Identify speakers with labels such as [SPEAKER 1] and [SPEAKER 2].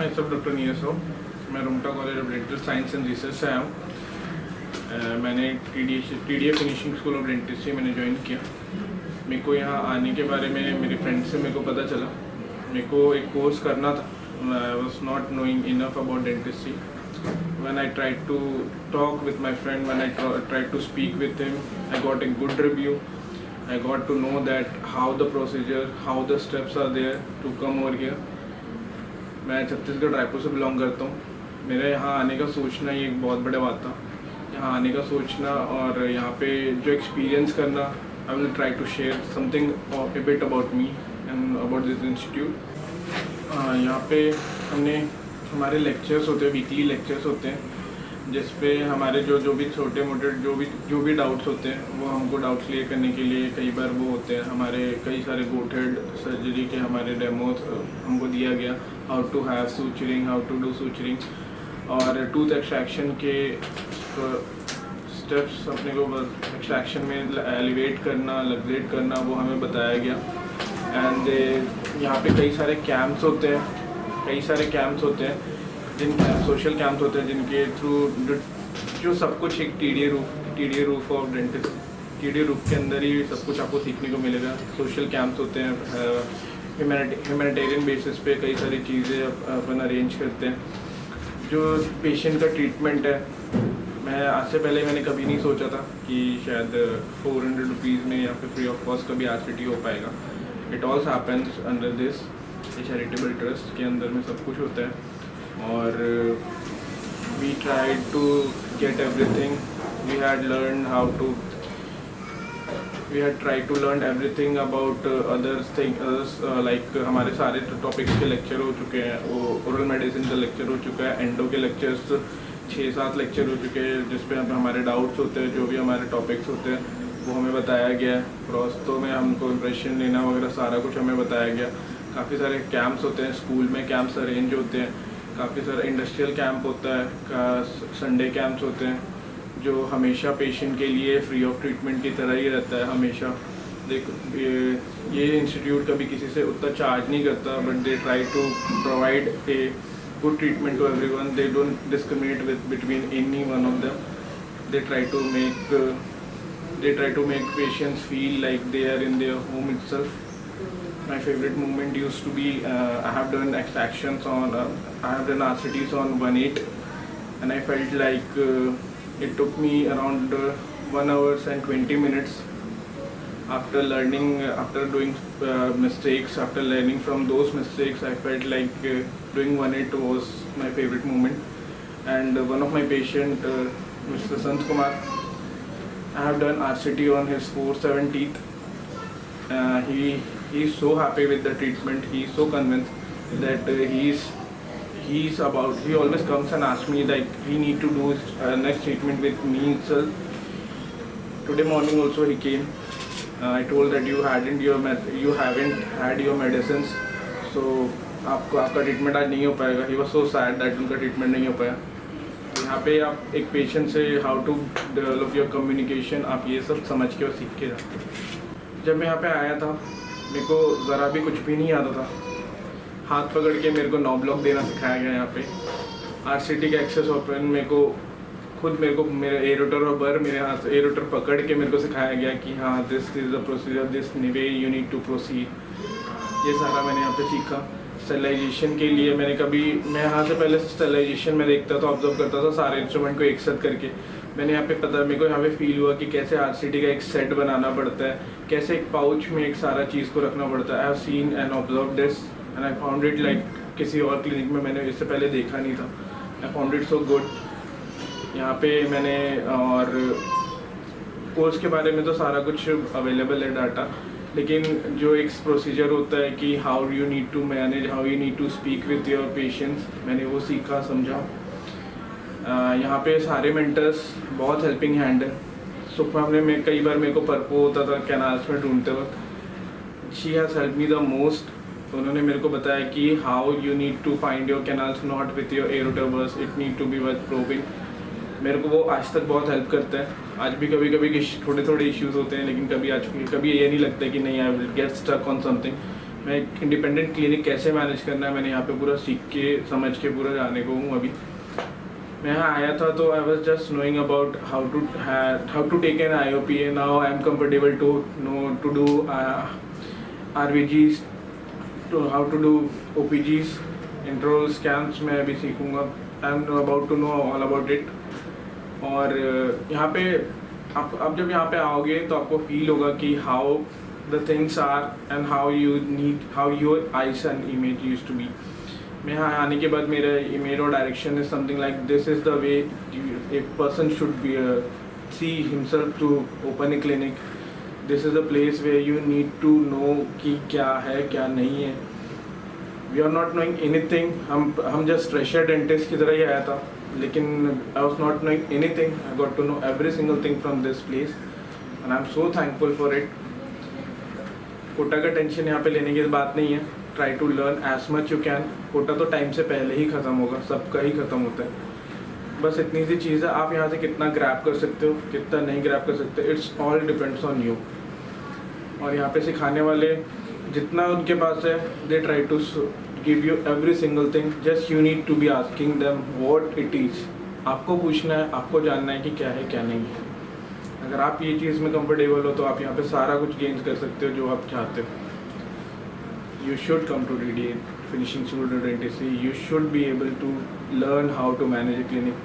[SPEAKER 1] मैं सब डॉक्टर नीरज हूँ। मैं Rungta college of dental science and research से आया हूँ। मैंने TDA finishing school of dentistry मैंने ज्वाइन किया। मेरे को यहाँ आने के बारे में मेरे फ्रेंड से मेरे को पता चला। मेरे को एक कोर्स करना था। आई was not knowing enough about dentistry. When I tried to talk with my friend, when I tried to speak with him, I got a good review. I got to know that how the procedure, how the steps are there to come over here. मैं छत्तीसगढ़ रायपुर से belong करता हूँ। मेरे यहाँ आने का सोचना ही एक बहुत बड़ा बात था। यहाँ आने का सोचना और यहाँ पे जो एक्सपीरियंस करना, I will try to share something a bit about me and about this institute. यहाँ पे हमारे लेक्चर्स होते हैं, वीकली लेक्चर्स होते हैं, जिस पे हमारे जो भी छोटे मोटे जो भी डाउट्स होते हैं वो हमको डाउट्स क्लियर करने के लिए कई बार वो होते हैं। हमारे कई सारे गोट हेड सर्जरी के हमारे डेमोज हमको दिया गया, how to have suturing, how to do suturing, और टूथ एक्सट्रैक्शन के स्टेप्स अपने को एक्सट्रैक्शन में एलिवेट करना, लग्जेट करना, वो हमें बताया गया। एंड यहाँ पे कई सारे कैंप्स होते हैं, जिन सोशल कैंप्स होते हैं जिनके थ्रू जो सब कुछ एक TDA roof of dentist, TDA roof के अंदर ही सब कुछ आपको सीखने को मिलेगा। सोशल कैंप्स होते हैं, ह्यूमैनिटेरियन बेसिस पे कई सारी चीज़ें अपन अरेंज करते हैं। जो पेशेंट का ट्रीटमेंट है, मैं आज से पहले मैंने कभी नहीं सोचा था कि शायद 400 रुपीज़ में या फिर फ्री ऑफ कॉस्ट कभी RCT हो पाएगा। It also happens under this charitable trust के अंदर में सब कुछ होता है। और we tried to get everything. We had tried to learn everything about others things, like हमारे सारे टॉपिक्स के लेक्चर हो चुके हैं। वो ओरल मेडिसिन का लेक्चर हो चुका है, एंडो के लेक्चर्स 6-7 लेक्चर हो चुके हैं, जिसपे हमारे डाउट्स होते हैं, जो भी हमारे टॉपिक्स होते हैं वो हमें बताया गया है। प्रोस्तो में हमको इम्प्रेशन लेना वगैरह सारा कुछ हमें बताया गया। काफ़ी सारे कैंप्स होते हैं, स्कूल में कैंप्स अरेंज होते हैं, काफ़ी सारा इंडस्ट्रियल कैंप होता है, संडे कैंप्स होते हैं, जो हमेशा पेशेंट के लिए फ्री ऑफ ट्रीटमेंट की तरह ही रहता है हमेशा। देखो ये इंस्टीट्यूट कभी किसी से उतना चार्ज नहीं करता, but they try to provide a good treatment to everyone. They don't discriminate between any one of them. They try to make patients feel like they are in their home itself. My favorite moment used to be I have done extractions on I have done RCTs on 1/8, and I felt like it took me around 1 hour and 20 minutes. After doing mistakes, after learning from those mistakes, I felt like doing 1/8 was my favorite moment. And one of my patient, Mr. Sant Kumar, I have done RCT on his 4-7 teeth. He is so happy with the treatment. He is so convinced that he always comes and asks me like he need to do next treatment with me itself. Today morning also he came. I told that you haven't had your medicines, so आपका treatment आज नहीं हो पाएगा। He was so sad that उनका treatment नहीं हो पाया। यहाँ पे आप एक पेशेंट से how to develop your communication, आप ये सब समझ के और सीख के जाते हैं। जब मैं यहाँ पे आया था, मेरे को ज़रा भी कुछ भी नहीं आता था। हाथ पकड़ के मेरे को 9 ब्लॉक देना सिखाया गया। यहाँ पे RCT का एक्सेस ओपन मेरे को मेरे एरोटर और बर मेरे हाथ से एरोटर पकड़ के मेरे को सिखाया गया कि हाँ this is the procedure, this way you need to proceed. ये सारा मैंने यहाँ पे सीखा। स्टेलाइजेशन के लिए मैं यहाँ से पहले स्टेलाइजेशन में देखता था, ऑब्जर्व करता था सारे इंस्ट्रूमेंट को एक साथ करके। मेरे को यहाँ पे फील हुआ कि कैसे RCT का एक सेट बनाना पड़ता है, कैसे एक पाउच में एक सारा चीज़ को रखना पड़ता है। I have seen and observe this and I found it like किसी और क्लिनिक में मैंने इससे पहले देखा नहीं था। I found it so good. यहाँ पे मैंने और कोर्स के बारे में तो सारा कुछ अवेलेबल है डाटा, लेकिन जो एक प्रोसीजर होता है कि how you need to manage, how you need to speak with your patients, मैंने वो सीखा, समझा। यहाँ पे सारे मेंटर्स बहुत हेल्पिंग हैंड है। कई बार मेरे को परपो होता था कैनाल्स में ढूंढते वक्त। She has help me the most. उन्होंने मेरे को बताया कि how you need to find your canals not with your airotors, it need to be with probing. मेरे को वो आज तक बहुत हेल्प करता है। आज भी कभी कभी थोड़े इश्यूज़ होते हैं, लेकिन कभी ये नहीं लगता कि नहीं I will get stuck on something. मैं एक इंडिपेंडेंट क्लिनिक कैसे मैनेज करना है मैंने यहाँ पे पूरा सीख के समझ के पूरा जाने को हूँ अभी। मैं यहाँ आया था तो I was just knowing about how to take an IOPA। Now I am comfortable to know to do RVGs, to how to do OPGs, intraoral scans मैं अभी सीखूँगा। I am about to know all about it. और यहाँ पे आप जब यहाँ पे आओगे तो आपको फील होगा कि how the things are and how your eyes and image used to be. मैं यहाँ आने के बाद मेरा इमेज और direction is something like this is the way a person should be see himself to open a clinic. This is the place way you need to know कि क्या है क्या नहीं है। We are not knowing anything. हम just fresher dentist की तरह ही आया था, लेकिन I was not knowing anything. I got to know every single thing from this place and I am so thankful for it. Kota का टेंशन यहाँ पे लेने की बात नहीं है। Try to learn as much you can. Kota तो टाइम से पहले ही ख़त्म होगा, सबका ही ख़त्म होता है। बस इतनी सी चीज़ है, आप यहाँ से कितना ग्रैब कर सकते हो कितना नहीं ग्रैब कर सकते, it's all depends on you. और यहाँ पे सिखाने वाले जितना उनके पास है they try to give you every single thing. Just you need to be asking them what it is. आपको पूछना है, आपको जानना है कि क्या है क्या नहीं है। अगर आप ये चीज़ में कंफर्टेबल हो तो आप यहाँ पे सारा कुछ गेन कर सकते हो जो आप चाहते हो। You should come to DDA, finishing school to dentistry. You should be able to learn how to manage a clinic.